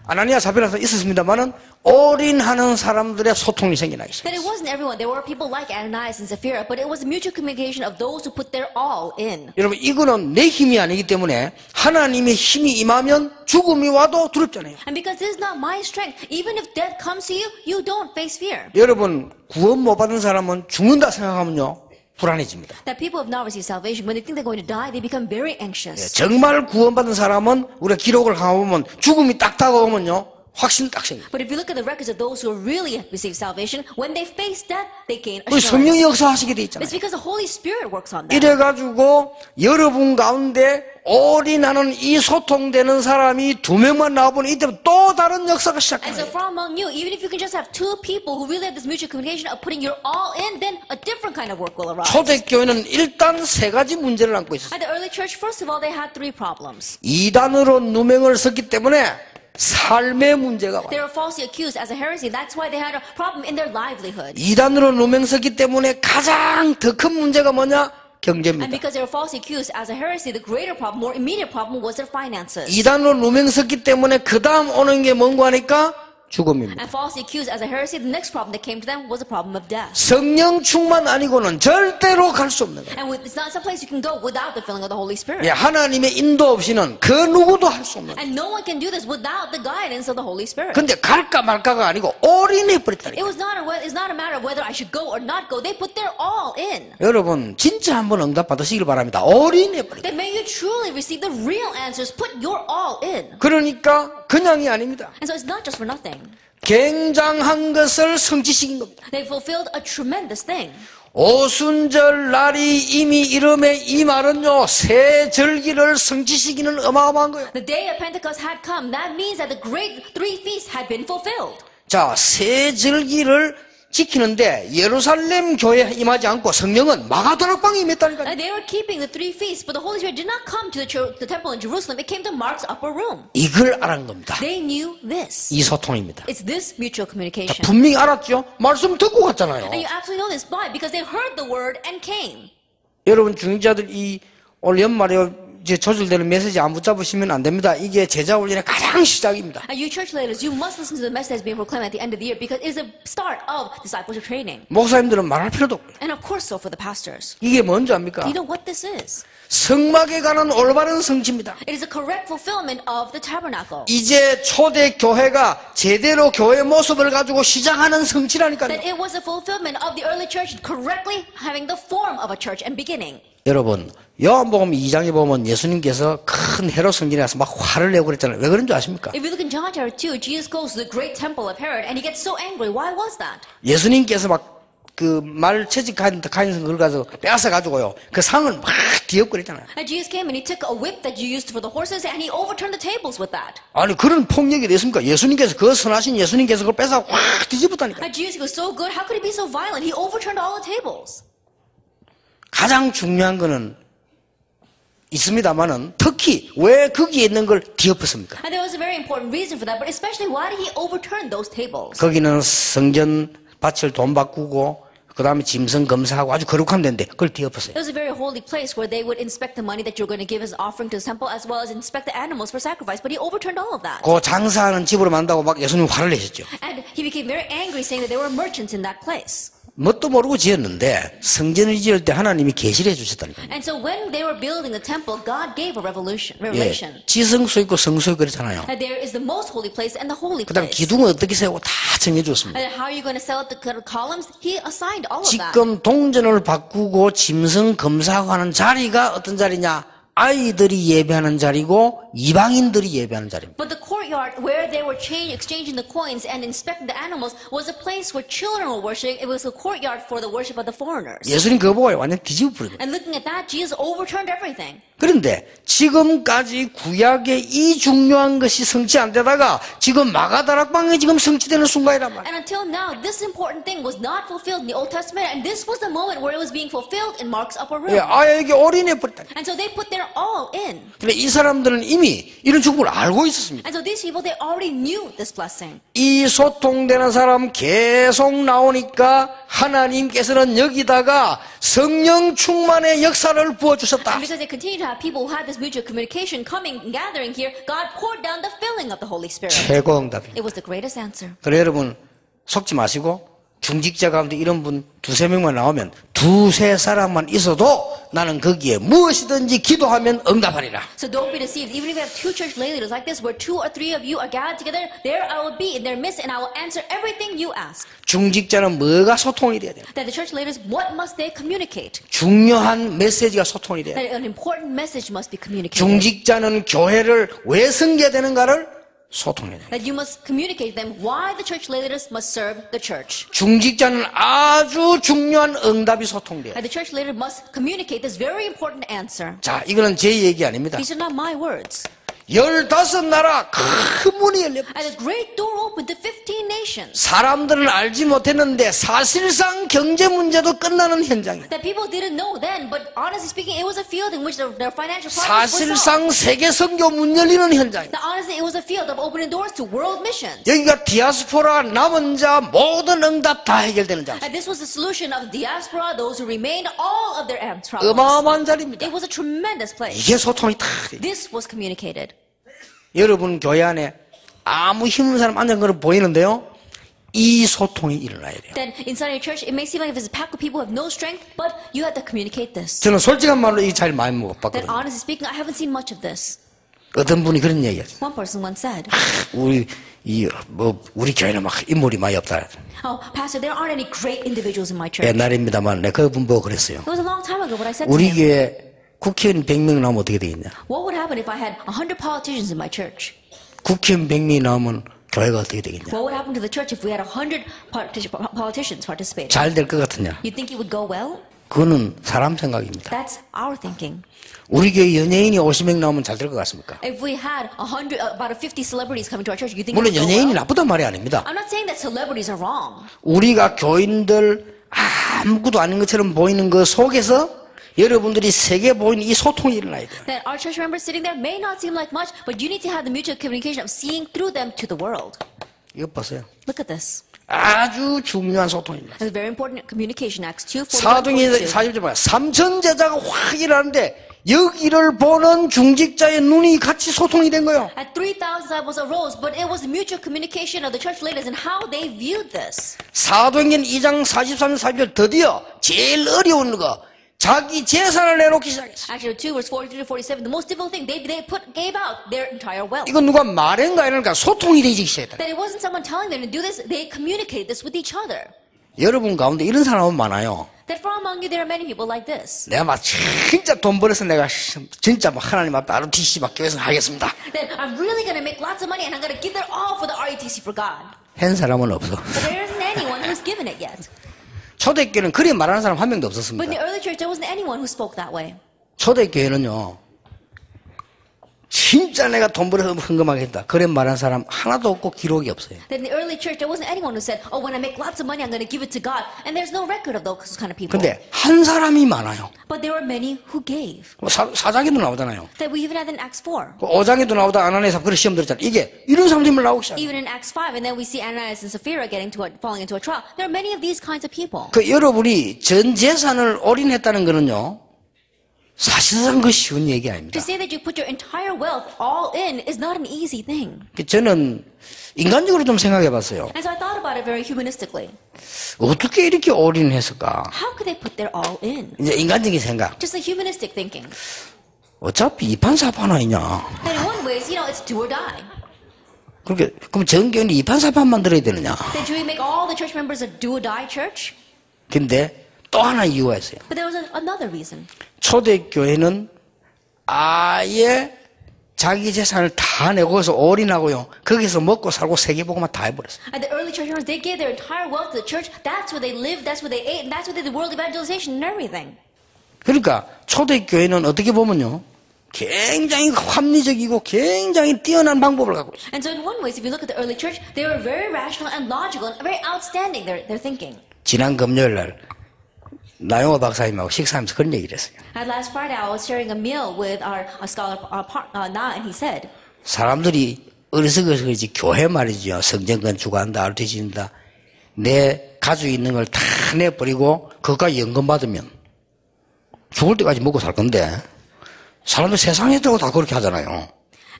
아나니아 사피라서 있었습니다만은 올인하는 사람들의 소통이 생겨나기 That it 시작했어요. wasn't everyone. There were people like Ananias and Sapphira, but it was a mutual communication of those who put their all in. 여러분 이거는 내 힘이 아니기 때문에 하나님의 힘이 임하면 죽음이 와도 두렵잖아요. And because this is not my strength, even if death comes to you, you don't face fear. 여러분 구원 못 받은 사람은 죽는다 생각하면요 불안해집니다. That people have not received salvation, when they think they're going to die, they become very anxious. 정말 구원받은 사람은 우리가 기록을 가보면 죽음이 딱 다가오면요 확신 딱 생겨요. But if you look at the records of those who really received salvation, when they face death, they gain 우리 성령이 assurance. 역사하시게 돼 It's 있잖아요. because the Holy Spirit works on them. 이래가지고 여러분 가운데 올인하는 이 소통되는 사람이 2명만 나와보니 이때부터 또 다른 역사가 And so 시작해요. from among you, even if you can just have 2 people who really have this mutual communication of putting your all in, then a different kind of work will arise. 초대교회는 일단 3가지 문제를 안고 있었어요. At the early church, first of all, they had 3 problems. 이단으로 누명을 썼기 때문에 삶의 문제가 They 와요. were falsely accused as a heresy. That's why they had a problem in their livelihood. 이단으로 누명 썼기 때문에 가장 더 큰 문제가 뭐냐? And 경제입니다. because they were falsely accused as a heresy, the greater problem, more immediate problem, was their finances. 이단으로 누명 썼기 때문에 그 다음 오는 게 뭔가 하니까 죽음입니다. And falsely accused as a heresy, the next problem that came to them was a problem of death. 성령 충만 아니고는 절대로 갈 수 없는 거예요. And it's not some place you can go without the filling of the Holy Spirit. 예, 하나님의 인도 없이는 그 누구도 할 수 없는 거예요. And no one can do this without the guidance of the Holy Spirit. 근데 갈까 말까가 아니고 올인해 It 버렸다니까. was it's not a matter of whether I should go or not go. They put their all in. 여러분 진짜 한번 응답 받으시길 바랍니다. 올인해 버렸다. That may you truly receive the real answers. Put your all in. 그러니까 그냥이 아닙니다. And so it's not just for nothing. 굉장한 것을 성취시킨 겁니다. They fulfilled a tremendous thing. 오순절 날이 이미 이름에 이 말은요 새 절기를 성취시키는 어마어마한 거예요. The day of Pentecost had come. That means that the great 3 feasts had been fulfilled. 자, 새 절기를 지키는데 예루살렘 교회에 임하지 않고 성령은 마가다락방에 임했다니까요. And they were keeping the 3 feasts, but the Holy Spirit did not come to the temple in Jerusalem. It came to Mark's upper room. 이걸 알은 겁니다. They knew this. 이 소통입니다. It's this mutual 자, communication. 분명히 알았죠? 말씀 듣고 갔잖아요. And you absolutely know this. Why? Because they heard the word and came. 여러분 중직자들 올 연말에 이제 조절되는 메시지 안 붙잡으시면 안 됩니다. 이게 제자 훈련의 가장 시작입니다. And you church leaders, you must listen to the message that's being proclaimed at the end of the year because it's the start of discipleship training. 목사님들은 말할 필요도 없고요. And of course so for the pastors. 이게 뭔지 압니까? Do you know what this is? 성막에 관한 올바른 성취입니다. It is a correct fulfillment of the tabernacle. 이제 초대 교회가 제대로 교회 모습을 가지고 시작하는 성취라니까요. That it was a fulfillment of the early church correctly having the form of a church and beginning. 여러분 요한복음 2장에 보면 예수님께서 큰 헤롯 성전에 가서 막 화를 내고 그랬잖아요. 왜 그런 줄 아십니까? If you look in John chapter 2, Jesus goes to the great temple of Herod and he gets so angry. Why was that? 예수님께서 막 그 말 채찍하는 그걸 가지고 빼앗아 가지고요. 그 상을 막 뒤엎고 그랬잖아요. And Jesus came and he took a whip that you used for the horses and he overturned the tables with that. 아니 그런 폭력이 됐습니까? 예수님께서 그 선하신 예수님께서 그걸 뺏어 확 뒤집었다니까. And Jesus was so good. How could he be so violent? He overturned all the tables. 가장 중요한 거는 있습니다만은 특히 왜 거기에 있는 걸 뒤엎었습니까? And there was a very important reason for that, but especially why did he overturn those tables? 거기는 성전 밭을 돈 바꾸고 그 다음에 짐승 검사하고 아주 거룩한 데인데 그걸 뒤엎었어요. It was a very holy place where they would inspect the money that you're going to give as an offering to the temple as well as inspect the animals for sacrifice, but he overturned all of that. 그 장사하는 집으로 만다고 막 예수님 화를 내셨죠. And he became very angry saying that there were merchants in that place. 뭣도 모르고 지었는데 성전을 지을 때 하나님이 계시를 해주셨다니까요. And so when they were building the temple, God gave a 예, revelation. 지성소 있고 성소 있고 그렇잖아요. That there is the most holy place and the holy 그 다음에 place. 기둥을 어떻게 세우고 다 정해줬습니다. And how are you going to set up the columns? He assigned all of that. 지금 동전을 바꾸고 짐승 검사하고 하는 자리가 어떤 자리냐? 아이들이 예배하는 자리고 이방인들이 예배하는 자리입니다. But the courtyard where they were exchanging the coins and inspecting the animals was a place where children were worshiping. It was a courtyard for the worship of the foreigners. 예수님 그거 보고 완전 뒤집어 버리거든요. And looking at that, Jesus overturned everything. 그런데 지금까지 구약의 이 중요한 것이 성취 안 되다가 지금 마가다락방에 지금 성취되는 순간이란 말이에요. And until now, this important thing was not fulfilled in the Old Testament, and this was the moment where it was being fulfilled in Mark's upper room. 예, 아예에게 올인해 버렸다. And so they put their all in. 근데 이 사람들은 이미 이런 축복을 알고 있었습니다. And so these people, they already knew this blessing. 이 소통되는 사람 계속 나오니까 하나님께서는 여기다가 성령 충만의 역사를 부어주셨다. And because they continued to have people who had this mutual communication coming and gathering here, God poured down the filling of the Holy Spirit. 최고 응답입니다. It was the greatest answer. 그래 여러분 속지 마시고 중직자 가운데 이런 분 두세 명만 나오면 두세 사람만 있어도 나는 거기에 무엇이든지 기도하면 응답하리라. So don't be deceived. Even if you have two church lay leaders like this, where 2 or 3 of you are gathered together, there I will be in their midst, and I will answer everything you ask. 중직자는 뭐가 소통이 돼야 돼요? That the church leaders, what must they communicate? 중요한 메시지가 소통이 돼야 돼요. That an important message must be communicated. 중직자는 교회를 왜 섬겨야 되는가를 소통해야 돼요. That you must communicate to them why the church leaders must serve the church. 중직자는 아주 중요한 응답이 소통돼요. And the church leader must communicate this very important answer. 자, 이거는 제 얘기 아닙니다. These are not my words. 15나라 큰 문이 열려. And a great door opened to 15 nations. 사람들은 알지 못했는데 사실상 경제 문제도 끝나는 현장이에요. That people didn't know then, but honestly speaking, it was a field in which their financial problems were solved. 사실상 세계 선교 문 열리는 현장이에요. That honestly, it was a field of opening doors to world missions. 여기가 디아스포라 남은 자 모든 응답 다 해결되는 장소. And this was the solution of the diaspora, those who remained, all of their problems. 어마어마한 자리입니다. It was a tremendous place. 이게 소통이 다 돼요. This was communicated. 여러분 교회 안에 아무 힘없는 사람 앉은 거로 보이는데요. 이 소통이 일어나야 돼요. Then inside your church, it may seem like it's a pack of people who have no strength, but you have to communicate this. 저는 솔직한 말로 이 잘 많이 못 That 봤거든요. honestly speaking, I haven't seen much of this. 어떤 분이 그런 얘기하죠. One person once said, 우리 교회는 막 인물이 많이 없다. "Oh, Pastor, there aren't any great individuals in my church." 옛날입니다만 내가 그분 보고 그랬어요. It was a long time ago, but I said to 우리 him, 교회 국회의원 100명 나오면 어떻게 되겠냐. "What would happen if I had 100 politicians in my church? 국회의원 100명이 나오면 교회가 어떻게 되겠냐. What would happen to the church if we had 100 politicians participating? 잘 될 것 같으냐. You think it would go well? 그거는 사람 생각입니다. That's our thinking. 우리 교회 연예인이 50명 나오면 잘 될 것 같습니까? If we had about 50 celebrities coming to our church, you think it 물론 would go 연예인이 well? 나쁘단 말이 아닙니다. I'm not saying that celebrities are wrong. 우리가 교인들 아무것도 아닌 것처럼 보이는 그 속에서 여러분들이 세계 보이는 이 소통이 일어나야 돼요. That our church members sitting there may not seem like much, but you need to have the mutual communication of seeing through them to the world. 이거 보세요. Look at this. 아주 중요한 소통입니다. It's a very important communication. Acts 2, 41, 사도행전 42. 40절 봐요. 3천 제자가 확 일하는데 여기를 보는 중직자의 눈이 같이 소통이 된 거예요. At 3,000 disciples arose, but it was the mutual communication of the church leaders and how they viewed this. 사도행전 2장 43절 40절 드디어 제일 어려운 거 자기 재산을 내놓기 시작했어요. Actually, 2 verse 43 to 47, the most difficult thing, they gave out their entire wealth. 이건 누가 말한가 이러니까 소통이 되기 시작했다. That it wasn't someone telling them to do this, they communicated this with each other. 여러분 가운데 이런 사람은 많아요. That from among you there are many people like this. 내가 막 진짜 돈 벌어서 내가 진짜 막 하나님 앞에 ROTC 막 교회에서 하겠습니다. That I'm really going to make lots of money and I'm going to give that all for the RETC for God. 한 사람은 없어. But there isn't anyone who's given it yet. 초대교회는 그리 말하는 사람 한 명도 But in 없었습니다. the early church, there wasn't anyone who spoke that way. 초대교회는요. 진짜 내가 돈 벌어서 헌금하게 했다. 그런 말하는 사람 하나도 없고 기록이 없어요. That in the early church, there wasn't anyone who said, "Oh, when I make lots of money, I'm going to give it to God." And there's no record of those kind of people. 근데 한 사람이 많아요. But there were many who gave. 사장에도 나오잖아요. That we even had in Acts 4. 5장에도 나오다 아나니아서 그런 시험 들었잖아요. 이게 이런 사람들이 나오기 시작해요. Even in Acts 5, and then we see Ananias and Sapphira falling into a trial. There are many of these kinds of people. 그 여러분이 전 재산을 올인했다는 거는요. 사실상 그 쉬운 얘기 아닙니다. To say that you put your entire wealth all in is not an easy thing. 저는 인간적으로 좀 생각해 봤어요. And so I thought about it very humanistically. 어떻게 이렇게 올인했을까? How could they put their all in? 이제 인간적인 생각. Just a humanistic thinking. 어차피 이판사판 아니냐. And in one ways, it's do or die. 그렇게 그럼 정교회는 이판사판 만들어야 되느냐? Then should we make all the church members a do or die church? 근데 또 하나 이유가 있어요. But there was another reason. 초대교회는 아예 자기 재산을 다 내고 거기서 올인하고요. 거기서 먹고 살고 세계복음만 다 해버렸어요. And the early church members, they gave their entire wealth to the church. That's where they lived, that's where they ate, and that's where they did world evangelization and everything. 그러니까 초대교회는 어떻게 보면요. 굉장히 합리적이고 굉장히 뛰어난 방법을 갖고 있어요. And so in one way, if you look at the early church, they were very rational and logical and very outstanding, their thinking. 지난 금요일 날 나영호 박사님하고 식사하면서 그런 얘기를 했어요. And last Friday, I was sharing a meal with our scholar, Na, and he said, 사람들이 어리석어서 그렇지 교회 말이죠. 성전 건축한다, 알티진다. 내 가지고 있는 걸 다 내버리고 그것까지 연금 받으면 죽을 때까지 먹고 살 건데 사람들 세상에 있다고 다 그렇게 하잖아요.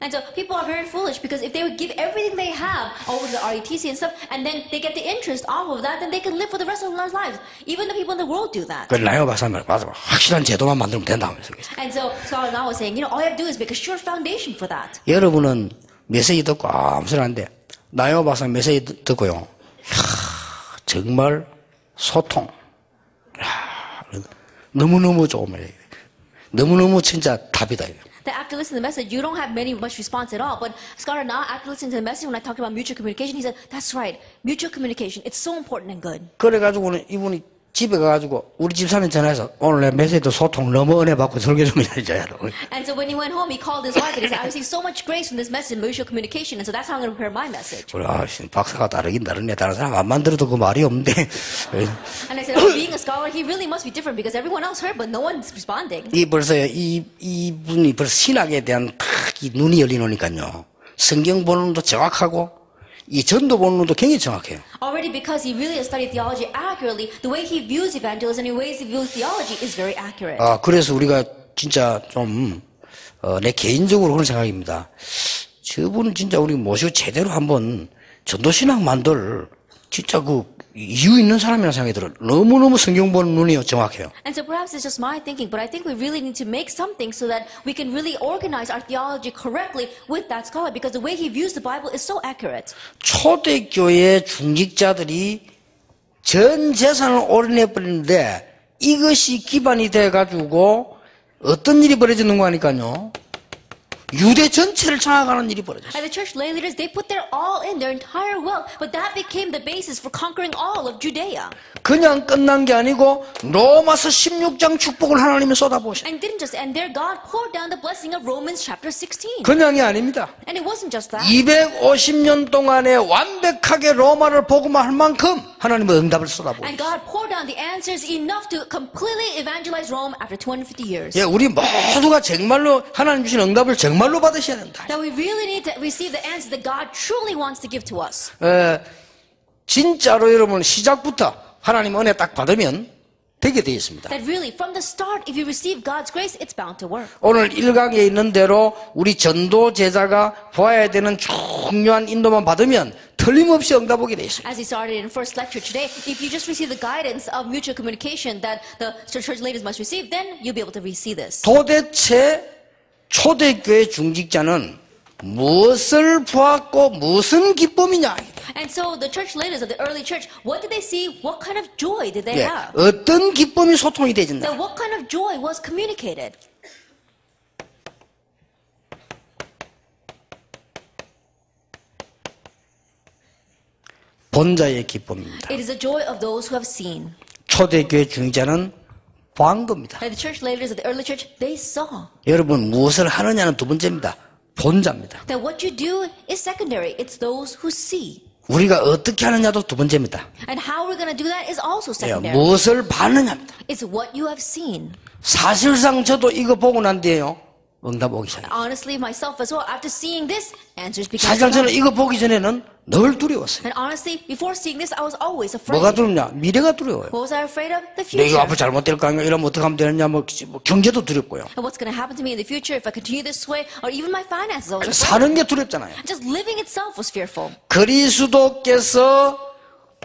and so people are very foolish because if they would give everything they have over to the RETC and stuff, and then they get the interest off of that, then they can live for the rest of their lives. Even the people in the world do that. 그 나영호 박사님 맞아. 확실한 제도만 만들면 된다면서. And so Scholar Na was saying, all you have to do is make a sure foundation for that. 여러분은 메시지 듣고 아무 소리 안 돼. 나영호 박사님 메시지 듣고요. 정말 소통. 너무너무 좋은 말이에요. 너무너무 진짜 답이다. That after listening to the message, you don't have much response at all. But Scholar Na, after listening to the message, when I talked about mutual communication, he said, that's right, mutual communication. It's so important and good. 그래가지고는 이분이 집에 가가지고 우리 집사님 전화해서 오늘 내 메시지도 소통 너무 은혜 받고 설교 좀 해줘야 돼. And so when he went home, he called his wife and he said, I received so much grace from this message, mutual communication. And so that's how I'm going to prepare my message. 박사가 다르긴 다르네. 다른 사람 안 만들어도 그 말이 없는데. And I said, being a scholar, he really must be different because everyone else heard, but no one's responding. 벌써요. 이분이 벌써 신학에 대한 탁 눈이 열리노니까요. 성경 보는 것도 정확하고 이 전도 보는 것도 굉장히 정확해요. Already because he really has studied theology accurately, the way he views evangelism and the way he views theology is very accurate. 그래서 우리가 진짜 좀 내 개인적으로 그런 생각입니다. 저분은 진짜 우리 모시고 제대로 한번 전도신학 만들 진짜 그 이유 있는 사람이라는 생각이 들어요. 너무너무 성경 보는 눈이 정확해요. And so perhaps it's just my thinking, but I think we really need to make something so that we can really organize our theology correctly with that scholar because the way he views the Bible is so accurate. 초대교회 중직자들이 전 재산을 올인해버리는데 이것이 기반이 돼가지고 어떤 일이 벌어지는 거 하니까요. 유대 전체를 장악하는 일이 벌어졌어요. And the church lay leaders, they put their all in, their entire wealth, but that became the basis for conquering all of Judea. 그냥 끝난 게 아니고 로마서 16장 축복을 하나님이 쏟아부으셨어요. And didn't just end there, God poured down the blessing of Romans chapter 16. 그냥이 아닙니다. And it wasn't just that. 250년 동안에 완벽하게 로마를 복음할 만큼 하나님은 응답을 쏟아부으셨어요. And God poured down the answers enough to completely evangelize Rome after 250 years. 예, 우리 모두가 정말로 하나님 주신 응답을 정말로 받으셔야 된다. That we really need to receive the answers that God truly wants to give to us. 진짜로 여러분 시작부터 하나님 은혜 딱 받으면 되게 되어 있습니다. That really, from the start, if you receive God's grace, it's bound to work. 오늘 1강에 있는 대로 우리 전도 제자가 보아야 되는 중요한 인도만 받으면 틀림없이 응답 오게 되어 있습니다. As we started in first lecture today, if you just receive the guidance of mutual communication that the church leaders must receive, then you'll be able to receive this. 도대체 초대교회 중직자는 무엇을 보았고 무슨 기쁨이냐? And so the church leaders of the early church, what did they see? What kind of joy did they 예, have? 어떤 기쁨이 소통이 되진다. That what kind of joy was communicated? 본자의 기쁨입니다. It is the joy of those who have seen. 초대교회 중직자는 보한 겁니다. That the church leaders of the early church, they saw. 여러분 무엇을 하느냐는 두 번째입니다. 본자입니다. That what you do is secondary. It's those who see. 우리가 어떻게 하느냐도 두 번째입니다. And how we're going to do that is also 예, secondary. 무엇을 봤느냐입니다. It's what you have seen. 사실상 저도 이거 보고 난 뒤에요. 응답 오기 시작해요. Honestly, myself as well, after seeing this, answers began to 사실상 저는 come. 이거 보기 전에는 늘 두려웠어요. And honestly, before seeing this, I was always 뭐가 afraid. 두렵냐? 미래가 두려워요. What was I afraid of? The 내 이거 future. 앞으로 잘못될 거 아니야? 이러면 어떻게 하면 되느냐? 뭐 경제도 두렵고요. And what's going to happen to me in the future if I continue this way, or even my finances. I was afraid. 사는 게 두렵잖아요. Just living itself was fearful. 그리스도께서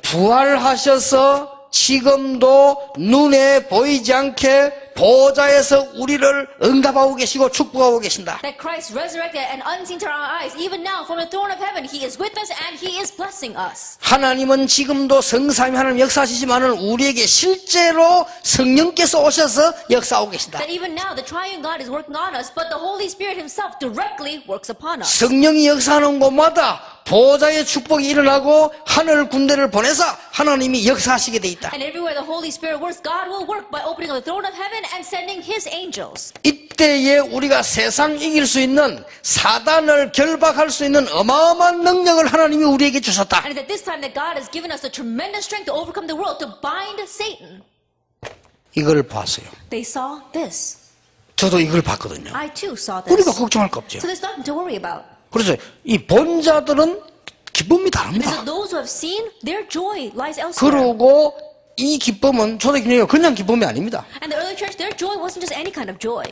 부활하셔서 지금도 눈에 보이지 않게 보좌에서 우리를 응답하고 계시고 축복하고 계신다. That Christ resurrected and unseen to our eyes, even now from the throne of heaven, He is with us and He is blessing us. 하나님은 지금도 성삼위 하나님 역사하시지만은 우리에게 실제로 성령께서 오셔서 역사하고 계신다. That even now the triune God is working on us, but the Holy Spirit Himself directly works upon us. 성령이 역사하는 곳마다 보좌의 축복이 일어나고 하늘 군대를 보내서 하나님이 역사하시게 돼 있다. And everywhere the Holy Spirit works, God will work by opening up the throne of heaven and sending His angels. 이때에 우리가 세상 이길 수 있는 사단을 결박할 수 있는 어마어마한 능력을 하나님이 우리에게 주셨다. And it's at this time that God has given us the tremendous strength to overcome the world, to bind Satan. 이걸 봤어요. They saw this. 저도 이걸 봤거든요. I too saw this. 우리가 걱정할 거 없죠. So there's nothing to worry about. 그래서 이 본자들은 기쁨이 And 다릅니다. so those who have seen, their joy lies elsewhere. 그리고 이 기쁨은 초대교회가 그냥 기쁨이 아닙니다. And the early church, their joy wasn't just any kind of joy.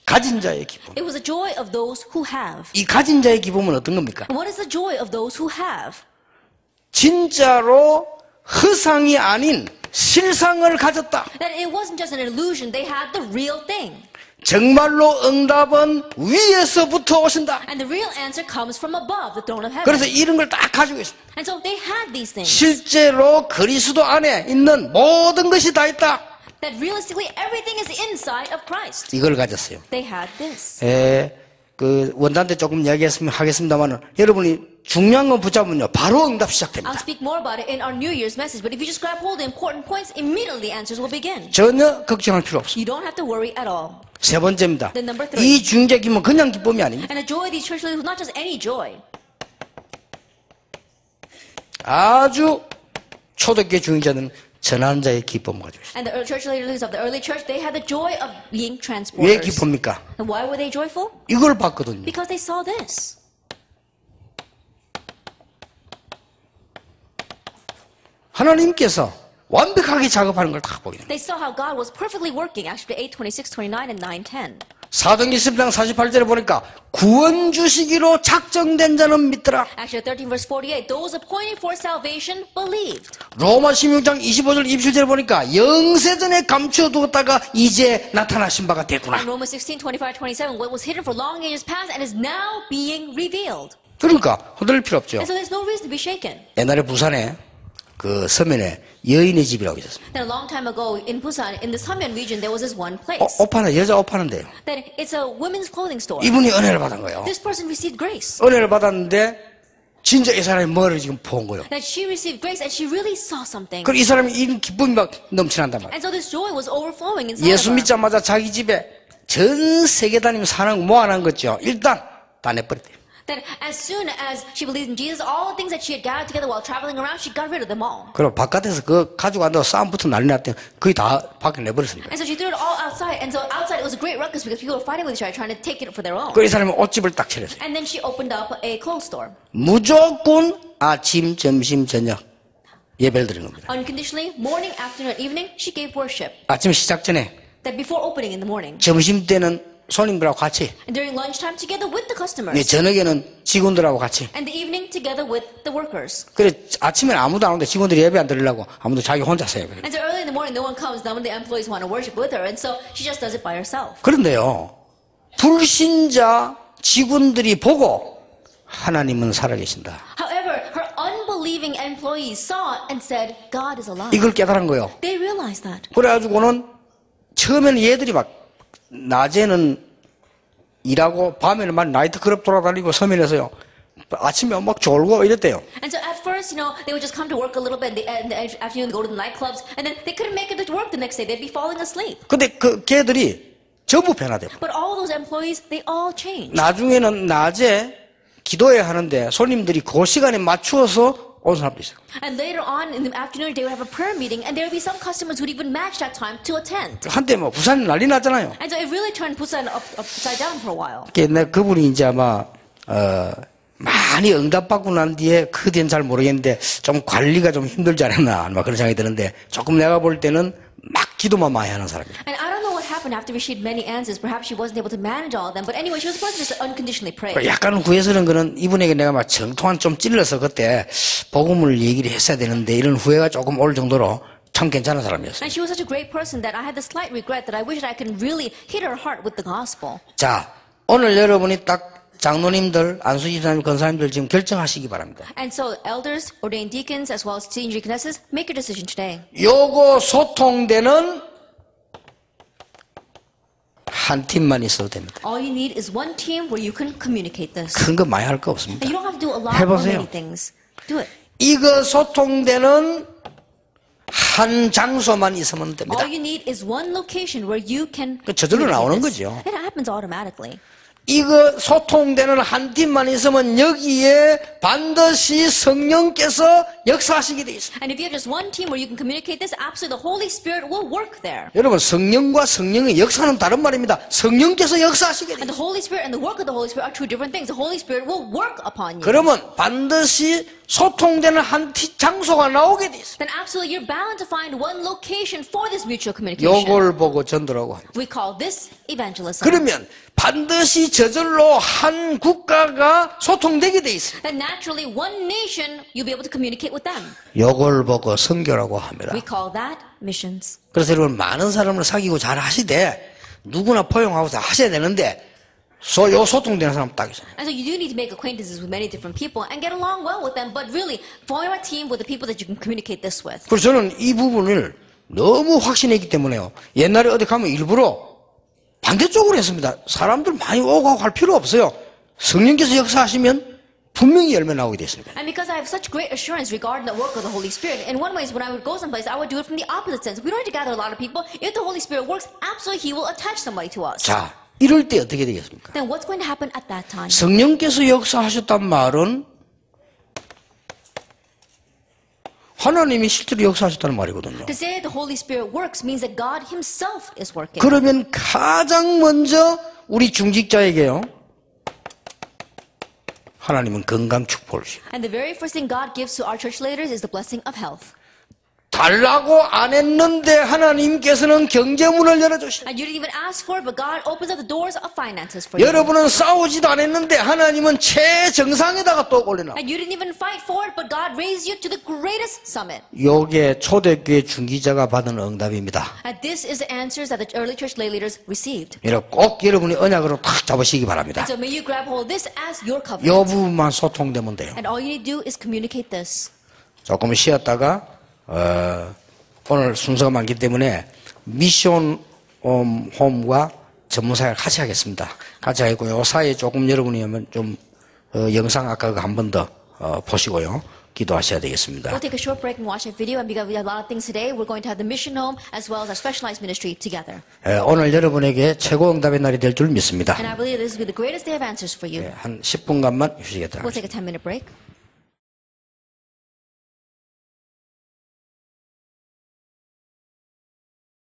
가진 자의 기쁨. It was the joy of those who have. 이 가진 자의 기쁨은 어떤 겁니까? And what is the joy of those who have? 진짜로 허상이 아닌 실상을 가졌다. That it wasn't just an illusion, they had the real thing. 정말로 응답은 위에서부터 오신다. And the real answer comes from above the throne of heaven. 그래서 이런 걸 딱 가지고 있습니다. And so they had these things. 실제로 그리스도 안에 있는 모든 것이 다 있다. That realistically everything is inside of Christ. 이걸 가졌어요. They had this. 그 원단 때 조금 이야기하겠습니다만은 여러분이 중요한 건 붙잡으면요 바로 응답 I'll 시작됩니다. speak more about it in our New Year's message, but if you just grab hold of the important points, immediately the answers will begin. 전혀 걱정할 필요 없어요. You don't have to worry at all. 세 번째입니다. Then number 3. 이 중재 기쁨은 그냥 기쁨이 아닙니다. And the joy of these church leaders was not just any joy. 아주 초대교회 중재자는 전하는 자의 기쁨을 가지고 있어요. And the church leaders of the early church, they had the joy of being 왜 transporters. 기쁩니까? And why were they joyful? 이걸 봤거든요. Because they saw this. 하나님께서 완벽하게 작업하는 걸 다 보게 됩니다. They saw how God was perfectly working, actually 8, 26, 29, and 9, 10. 사도행전 10장 48절에 보니까 구원 주시기로 작정된 자는 믿더라. Actually 13 verse 48, those appointed for salvation believed. 로마 16장 25절 27절에 보니까 영세전에 감추어두었다가 이제 나타나신 바가 됐구나. And Romans 16, 25, 27, what was hidden for long ages past and is now being revealed. 그러니까 흔들릴 필요 없죠. And so there's no reason to be shaken. 옛날에 부산에 그 서면에 여인의 집이라고 있었습니다. Then a long time ago in Busan, in the Samyeon region, there was this one place. 옷 파는 여자 옷 파는데요. That it's a women's clothing store. 이분이 은혜를 받은 거예요. This person received grace. 은혜를 받았는데 진짜 이 사람이 머리를 지금 본 거예요. That she received grace and she really saw something. 그리고 이 사람이 이런 기쁨이 막 넘쳐난단 말이에요. And so this joy was overflowing inside 예수 of her. 믿자마자 자기 집에 전 세계 다니면서 사는 거 모아놓은 거죠. 일단 다 내버렸대요. That as soon as she believed in Jesus, all the things that she had gathered together while traveling around, she got rid of them all. 그리고 바깥에서 그거 가지고 앉아서 싸움부터 난리 났대요. 거의 다 밖에 내버렸습니다. And so she threw it all outside. And so outside it was a great ruckus because people were fighting with each other, trying to take it for their own. 그리고 이 사람이 옷집을 딱 차렸어요. And then she opened up a clothes store. 무조건 아침, 점심, 저녁 예배를 드리는 겁니다. Unconditionally, morning, afternoon, evening, she gave worship. 아침 시작 전에, That before opening in the morning. 점심 때는 손님들하고 같이, And during lunchtime, together with the customers. 저녁에는 직원들하고 같이. And the evening, together with the workers. 그래 아침에는 아무도 안 오는데 직원들이 예배 안 드리려고 아무도 자기 혼자서 예배. And so early in the morning, no one comes. None of the employees want to worship with her. And so she just does it by herself. 그런데요, 불신자 직원들이 보고 하나님은 살아계신다. However, her unbelieving employees saw it and said, God is alive. 이걸 깨달은 거예요. They realized that. 그래가지고는 처음에는 얘들이 막 낮에는 일하고 밤에는 막 나이트클럽 돌아다니고 서면에서요. 아침에 막 졸고 이랬대요. And so at first, they would just come to work a little bit in the afternoon, go to the nightclubs, and then they couldn't make it to work the next day. They'd be falling asleep. 근데 그 걔들이 전부 변화돼요. But all those employees, they all changed. 나중에는 낮에 기도해야 하는데 손님들이 그 시간에 맞추어서 온 사람도 있어요. And later on in the afternoon, they would have a prayer meeting, and there would be some customers who would even match that time to attend. 한때 뭐 부산 난리 났잖아요. And so it really turned Busan upside down for a while. 옛날 그분이 이제 아마 많이 응답받고 난 뒤에 그 뒤엔 잘 모르겠는데 좀 관리가 좀 힘들지 않았나 막 그런 생각이 드는데 조금 내가 볼 때는 막 기도만 많이 하는 사람이에요. And I don't know what happened after we received many answers. Perhaps she wasn't able to manage all of them. But anyway, she was supposed to just unconditionally pray. 약간 후회스러운 거는 이분에게 내가 막 정통한 좀 찔러서 그때 복음을 얘기를 했어야 되는데 이런 후회가 조금 올 정도로 참 괜찮은 사람이었어요. And she was such a great person that I had the slight regret that I wish that I could really hit her heart with the gospel. 자, 오늘 여러분이 딱 장로님들, 안수집사님, 권사님들 지금 결정하시기 바랍니다. And so elders, ordained deacons, as well as senior deaconesses, make your decision today. 요거 소통되는 한 팀만 있어도 됩니다. All you need is one team where you can communicate this. 큰 거 많이 할 거 없습니다. And you don't have to do a lot of 해보세요. many things. Do it. 이거 소통되는 한 장소만 있으면 됩니다. All you need is one location where you can 그 저절로 communicate 나오는 this. 거죠. It happens automatically. 이거 소통되는 한 팀만 있으면 여기에 반드시 성령께서 역사하시게 돼 있습니다. And if you have just one team where you can communicate this, absolutely the Holy Spirit will work there. 여러분 성령과 성령의 역사는 다른 말입니다. 성령께서 역사하시게 돼 And the 있습니다. Holy Spirit and the work of the Holy Spirit are two different things. The Holy Spirit will work upon you. 그러면 반드시 소통되는 한 장소가 나오게 돼 있습니다. Then absolutely you're bound to find one location for this mutual communication. 요걸 보고 전도라고 합니다. We call this evangelism. 그러면 반드시 저절로 한 국가가 소통되게 돼 있습니다. Then naturally one nation you'll be able to communicate with them. 요걸 보고 선교라고 합니다. We call that missions. 그래서 여러분 많은 사람을 사귀고 잘 하시되 누구나 포용하고 다 하셔야 되는데 요 소통되는 사람 딱 있어요. And so you do need to make acquaintances with many different people and get along well with them, but really form a team with the people that you can communicate this with. 그래서 저는 이 부분을 너무 확신했기 때문에요. 옛날에 어디 가면 일부러 반대쪽으로 했습니다. 사람들 많이 오고 할 필요 없어요. 성령께서 역사하시면 분명히 열매 나오게 됐습니다. And because I have such great assurance regarding the work of the Holy Spirit, in one way, when I would go someplace, I would do it from the opposite sense. We don't need to gather a lot of people. If the Holy Spirit works, absolutely He will attach somebody to us. 자, 이럴 때 어떻게 되겠습니까? Then what's going to happen at that time? 성령께서 역사하셨단 말은 하나님이 실제로 역사하셨다는 말이거든요. To say the Holy Spirit works means that God Himself is working. 그러면 가장 먼저 우리 중직자에게요. 하나님은 건강 축복을 주십니다. And the very first thing God gives to our church leaders is the blessing of health. 달라고 안 했는데 하나님께서는 경제문을 열어주십니다. And you didn't even ask for it, but God opens up the doors of finances for you. 여러분은 싸우지도 않았는데 하나님은 최정상에다가 또 올려놔. And you didn't even fight for it, but God raised you to the greatest summit. 요게 초대교회 중기자가 받은 응답입니다. And this is the answers that the early church lay leaders received. 꼭 여러분이 언약으로 탁 잡으시기 바랍니다. So may you grab hold of this as your covenant. 요 부분만 소통되면 돼요. And all you need to do is communicate this. 조금 쉬었다가 오늘 순서가 많기 때문에 미션 홈과 전문사역을 같이 하겠습니다. 같이 하겠고 요 사이에 조금 여러분이 하면 좀 영상 아까 한 번 더 보시고요. 기도하셔야 되겠습니다. We'll take a short break and watch a video. And because we have a lot of things today, we're going to have the mission home as well as our specialized ministry together. 오늘 여러분에게 최고 응답의 날이 될 줄 믿습니다. And I believe this will be the greatest day of answers for you. 한 10분간만 쉬시겠다. We'll take a 10-minute break.